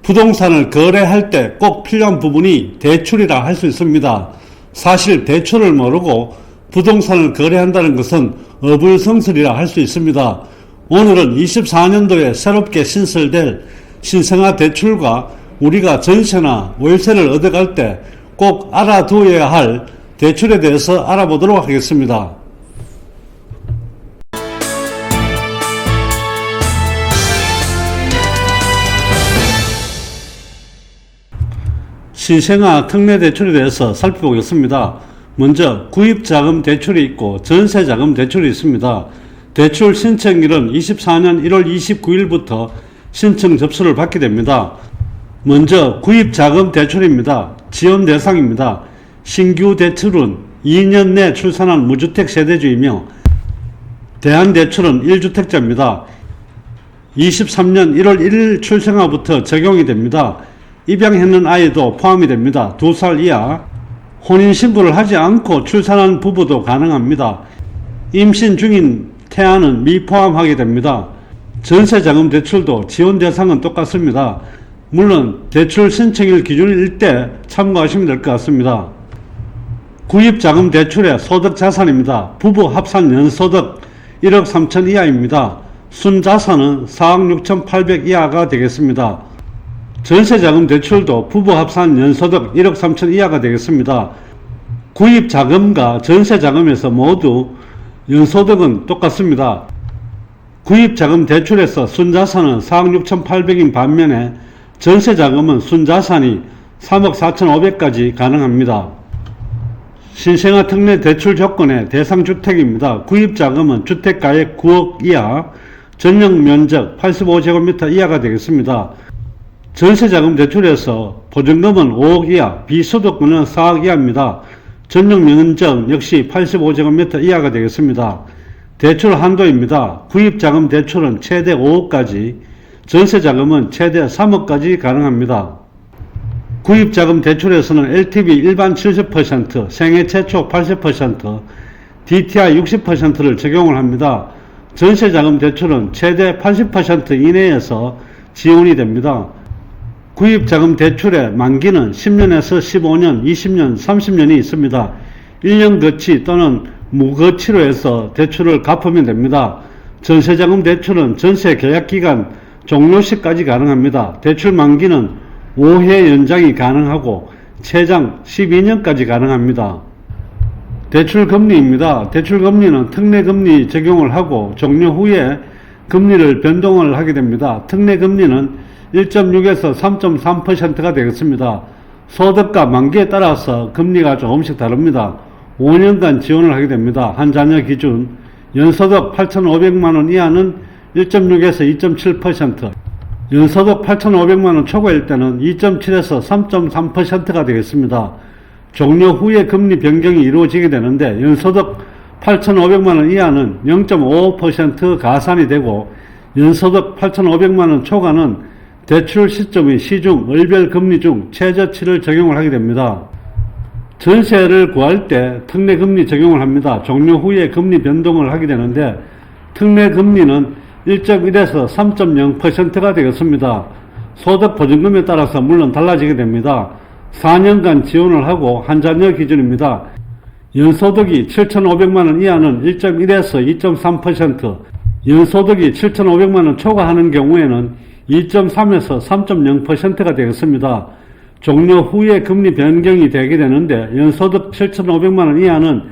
부동산을 거래할 때 꼭 필요한 부분이 대출이라 할 수 있습니다. 사실 대출을 모르고 부동산을 거래한다는 것은 어불성설이라 할 수 있습니다. 오늘은 24년도에 새롭게 신설될 신생아 대출과 우리가 전세나 월세를 얻어갈 때 꼭 알아두어야 할 대출에 대해서 알아보도록 하겠습니다. 신생아 특례 대출에 대해서 살펴보겠습니다. 먼저 구입자금 대출이 있고 전세자금 대출이 있습니다. 대출 신청일은 24년 1월 29일부터 신청 접수를 받게 됩니다. 먼저 구입자금 대출입니다. 지원 대상입니다. 신규 대출은 2년 내 출산한 무주택 세대주이며 대안대출은 1주택자입니다. 23년 1월 1일 출생아부터 적용이 됩니다. 입양했는 아이도 포함이 됩니다. 2살 이하, 혼인신고를 하지 않고 출산한 부부도 가능합니다. 임신 중인 태아는 미포함하게 됩니다. 전세자금 대출도 지원 대상은 똑같습니다. 물론 대출 신청일 기준일 때 참고하시면 될 것 같습니다. 구입자금 대출의 소득자산입니다. 부부 합산 연소득 1억 3천 이하입니다. 순자산은 4억 6천8백 이하가 되겠습니다. 전세자금 대출도 부부 합산 연소득 1억 3천 이하가 되겠습니다. 구입자금과 전세자금에서 모두 연소득은 똑같습니다. 구입자금 대출에서 순자산은 4억 6천8백인 반면에 전세자금은 순자산이 3억 4천5백까지 가능합니다. 신생아 특례 대출 조건의 대상주택입니다. 구입자금은 주택가액 9억 이하, 전용면적 85제곱미터 이하가 되겠습니다. 전세자금 대출에서 보증금은 5억 이하, 비소득금은 4억 이하입니다. 전용면적 역시 85제곱미터 이하가 되겠습니다. 대출 한도입니다. 구입자금 대출은 최대 5억까지, 전세자금은 최대 3억까지 가능합니다. 구입자금 대출에서는 LTV 일반 70%, 생애 최초 80%, DTI 60%를 적용을 합니다. 전세자금 대출은 최대 80% 이내에서 지원이 됩니다. 구입자금 대출의 만기는 10년에서 15년, 20년, 30년이 있습니다. 1년 거치 또는 무거치로 해서 대출을 갚으면 됩니다. 전세자금 대출은 전세 계약기간 종료 시까지 가능합니다. 대출 만기는 5회 연장이 가능하고 최장 12년까지 가능합니다. 대출 금리입니다. 대출 금리는 특례 금리 적용을 하고 종료 후에 금리를 변동을 하게 됩니다. 특례 금리는 1.6에서 3.3%가 되겠습니다. 소득과 만기에 따라서 금리가 조금씩 다릅니다. 5년간 지원을 하게 됩니다. 한 자녀 기준 연소득 8,500만원 이하는 1.6에서 2.7%, 연소득 8,500만원 초과일 때는 2.7에서 3.3%가 되겠습니다. 종료 후에 금리 변경이 이루어지게 되는데 연소득 8,500만원 이하는 0.55% 가산이 되고 연소득 8,500만원 초과는 대출 시점의 시중, 월별 금리 중 최저치를 적용을 하게 됩니다. 전세를 구할 때 특례 금리 적용을 합니다. 종료 후에 금리 변동을 하게 되는데 특례 금리는 1.1에서 3.0%가 되겠습니다. 소득 보증금에 따라서 물론 달라지게 됩니다. 4년간 지원을 하고 한 자녀 기준입니다. 연소득이 7,500만원 이하는 1.1에서 2.3%, 연소득이 7,500만원 초과하는 경우에는 2.3에서 3.0%가 되겠습니다. 종료 후에 금리 변경이 되게 되는데 연소득 7,500만원 이하는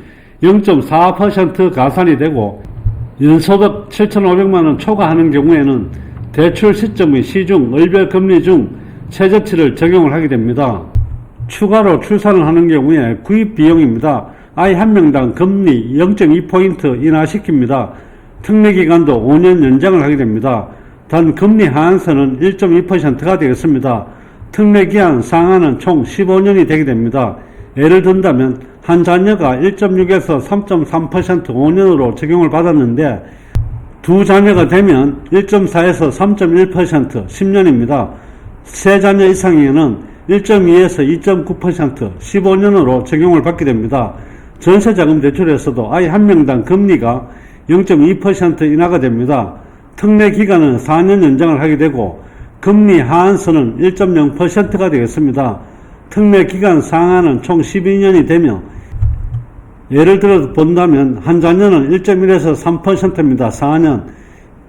0.4% 가산이 되고 연소득 7,500만원 초과하는 경우에는 대출 시점의 시중, 월별 금리 중 최저치를 적용을 하게 됩니다. 추가로 출산을 하는 경우에 구입 비용입니다. 아이 한 명당 금리 0.2포인트 인하시킵니다. 특례 기간도 5년 연장을 하게 됩니다. 단 금리 하한선은 1.2%가 되겠습니다. 특례 기한 상한은 총 15년이 되게 됩니다. 예를 든다면 한 자녀가 1.6에서 3.3% 5년으로 적용을 받았는데 두 자녀가 되면 1.4에서 3.1% 10년입니다. 세 자녀 이상에는 1.2에서 2.9% 15년으로 적용을 받게 됩니다. 전세자금 대출에서도 아이 한 명당 금리가 0.2% 인하가 됩니다. 특례 기간은 4년 연장을 하게 되고 금리 하한선은 1.0%가 되겠습니다. 특례 기간 상한은 총 12년이 되며 예를 들어 본다면 한 자녀는 1.1에서 3%입니다. 4년.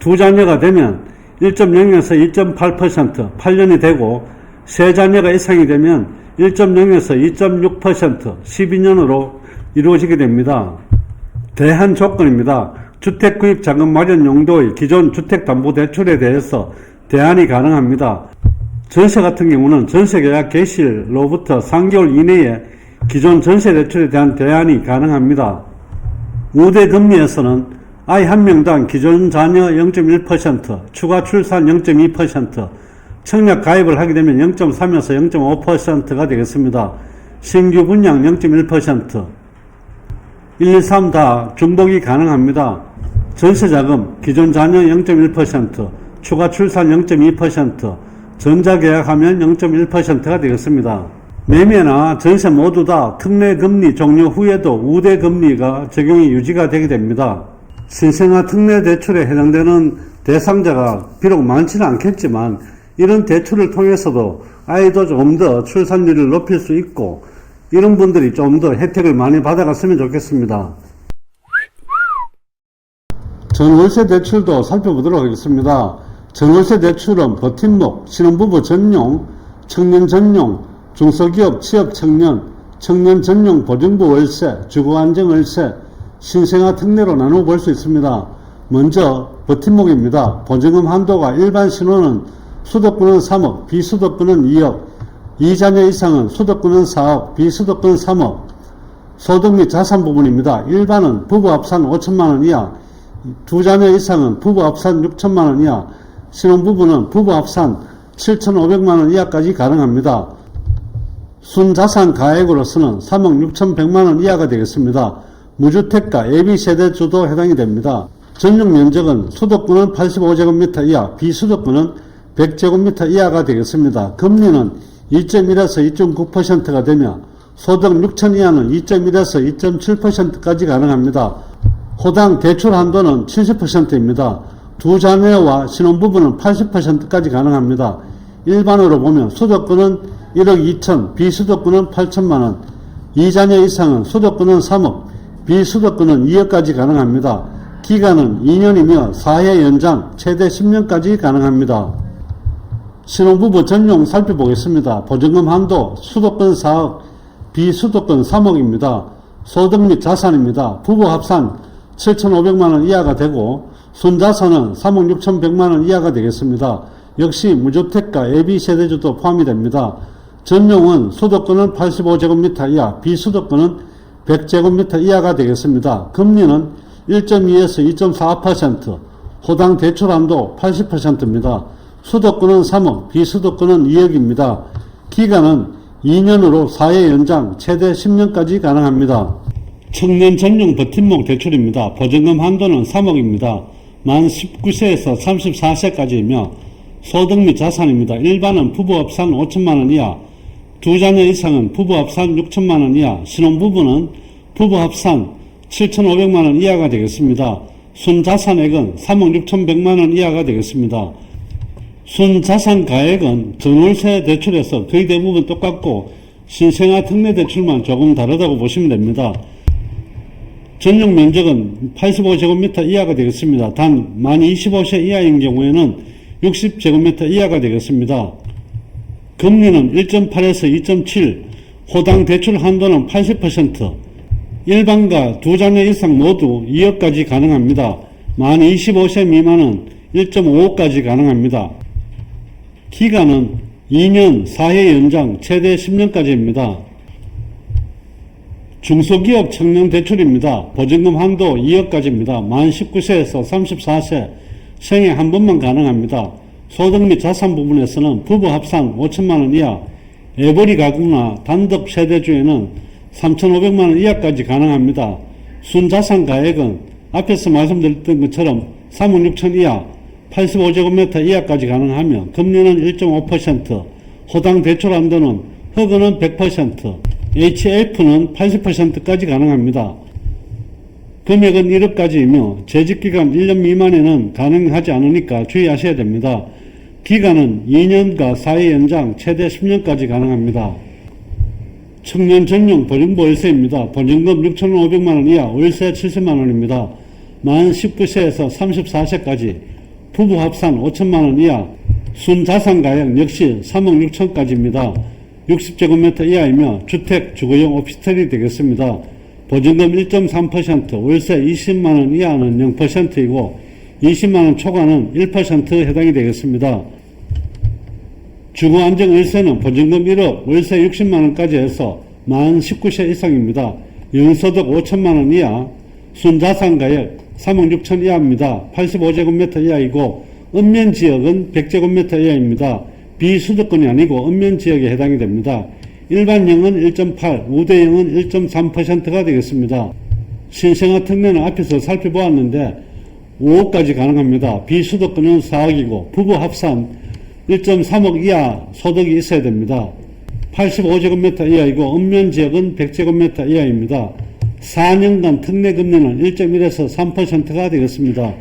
두 자녀가 되면 1.0에서 2.8%, 8년이 되고 세 자녀가 이상이 되면 1.0에서 2.6%, 12년으로 이루어지게 됩니다. 대한 조건입니다. 주택구입자금 마련 용도의 기존 주택담보대출에 대해서 대안이 가능합니다. 전세 같은 경우는 전세계약 개시일로부터 3개월 이내에 기존 전세대출에 대한 대안이 가능합니다. 우대 금리에서는 아이 한 명당 기존 자녀 0.1%, 추가 출산 0.2%, 청약 가입을 하게 되면 0.3에서 0.5%가 되겠습니다. 신규 분양 0.1%, 1, 2, 3 다 중복이 가능합니다. 전세자금 기존 자녀 0.1%, 추가 출산 0.2%, 전자계약하면 0.1%가 되겠습니다. 매매나 전세 모두 다 특례 금리 종료 후에도 우대 금리가 적용이 유지가 되게 됩니다. 신생아 특례 대출에 해당되는 대상자가 비록 많지는 않겠지만 이런 대출을 통해서도 아이도 조금 더 출산율을 높일 수 있고 이런 분들이 좀 더 혜택을 많이 받아갔으면 좋겠습니다. 전월세 대출도 살펴보도록 하겠습니다. 전월세 대출은 버팀목, 신혼부부 전용, 청년 전용, 중소기업 취업 청년, 청년 전용 보증부 월세, 주거안정 월세, 신생아 특례로 나누어 볼 수 있습니다. 먼저 버팀목입니다. 보증금 한도가 일반 신혼은 수도권은 3억, 비수도권은 2억, 2자녀 이상은 수도권은 4억, 비수도권 3억. 소득 및 자산 부분입니다. 일반은 부부 합산 5천만원 이하, 두 자녀 이상은 부부 합산 6천만원 이하, 신혼부부는 부부 합산 7,500만원 이하까지 가능합니다. 순자산 가액으로서는 3억 6,100만원 이하가 되겠습니다. 무주택가 AB세대주도 해당이 됩니다. 전용 면적은 수도권은 85제곱미터 이하, 비수도권은 100제곱미터 이하가 되겠습니다. 금리는 2.1에서 2.9%가 되며 소득 6천 이하는 2.1에서 2.7%까지 가능합니다. 호당 대출 한도는 70%입니다. 두 자녀와 신혼부부는 80%까지 가능합니다. 일반으로 보면 수도권은 1억 2천, 비수도권은 8천만원, 2자녀 이상은 수도권은 3억, 비수도권은 2억까지 가능합니다. 기간은 2년이며 4회 연장, 최대 10년까지 가능합니다. 신혼부부 전용 살펴보겠습니다. 보증금 한도 수도권 4억, 비수도권 3억입니다. 소득 및 자산입니다. 부부 합산 7,500만원 이하가 되고 순자산은 3억 6,100만원 이하가 되겠습니다. 역시 무주택가 AB세대주도 포함이 됩니다. 전용은 수도권은 85제곱미터 이하, 비수도권은 100제곱미터 이하가 되겠습니다. 금리는 1.2에서 2.4%, 호당 대출 한도 80%입니다. 수도권은 3억, 비수도권은 2억입니다. 기간은 2년으로 4회 연장, 최대 10년까지 가능합니다. 청년 전용 버팀목 대출입니다. 보증금 한도는 3억입니다. 만 19세에서 34세까지이며 소득 및 자산입니다. 일반은 부부 합산 5천만원 이하, 두 자녀 이상은 부부 합산 6천만원 이하, 신혼부부는 부부 합산 7,500만원 이하가 되겠습니다. 순자산액은 3억 6,100만원 이하가 되겠습니다. 순자산 가액은 전월세 대출에서 거의 대부분 똑같고 신생아 특례 대출만 조금 다르다고 보시면 됩니다. 전용 면적은 85제곱미터 이하가 되겠습니다. 단 만 25세 이하인 경우에는 60제곱미터 이하가 되겠습니다. 금리는 1.8에서 2.7, 호당 대출 한도는 80%, 일반과 두 자녀 이상 모두 2억까지 가능합니다. 만 25세 미만은 1.5억까지 가능합니다. 기간은 2년 4회 연장, 최대 10년까지입니다. 중소기업 청년 대출입니다. 보증금 한도 2억까지입니다. 만 19세에서 34세, 생애 한 번만 가능합니다. 소득 및 자산 부분에서는 부부 합산 5천만원 이하, 애벌이 가구나 단독 세대주에는 3,500만원 이하까지 가능합니다. 순자산 가액은 앞에서 말씀드렸던 것처럼 3억 6천 이하, 85제곱미터 이하까지 가능하며 금리는 1.5%, 호당 대출 한도는 흑은은 100%, HF는 80%까지 가능합니다. 금액은 1억까지이며 재직기간 1년 미만에는 가능하지 않으니까 주의하셔야 됩니다. 기간은 2년과 4회 연장 최대 10년까지 가능합니다. 청년 전용 보증부 월세입니다. 보증금 6,500만원 이하 월세 70만원입니다. 만 19세에서 34세까지 부부 합산 5천만원 이하 순자산가액 역시 3억 6천까지입니다. 60제곱미터 이하이며 주택, 주거용 오피스텔이 되겠습니다. 보증금 1.3%, 월세 20만원 이하는 0%이고 20만원 초과는 1% 해당이 되겠습니다. 주거안정월세는 보증금 1억, 월세 60만원까지 해서 만 19세 이상입니다. 연소득 5천만원 이하, 순자산가액 3억 6천 이하입니다. 85제곱미터 이하이고 읍면지역은 100제곱미터 이하입니다. 비수도권이 아니고 읍면지역에 해당이 됩니다. 일반형은 1.8, 우대형은 1.3%가 되겠습니다. 신생아 특례는 앞에서 살펴보았는데 5억까지 가능합니다. 비수도권은 4억이고 부부 합산 1.3억 이하 소득이 있어야 됩니다. 85제곱미터 이하이고 읍면지역은 100제곱미터 이하입니다. 4년간 특례금리는 1.1에서 3%가 되겠습니다.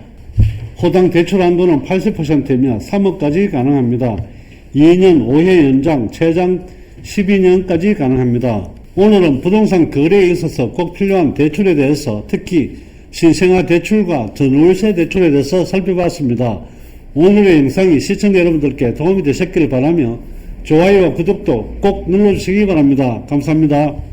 호당 대출 한도는 80%이며 3억까지 가능합니다. 2년 5회 연장, 최장 12년까지 가능합니다. 오늘은 부동산 거래에 있어서 꼭 필요한 대출에 대해서 특히 신생아 대출과 전월세 대출에 대해서 살펴봤습니다. 오늘의 영상이 시청자 여러분들께 도움이 되셨기를 바라며 좋아요와 구독도 꼭 눌러주시기 바랍니다. 감사합니다.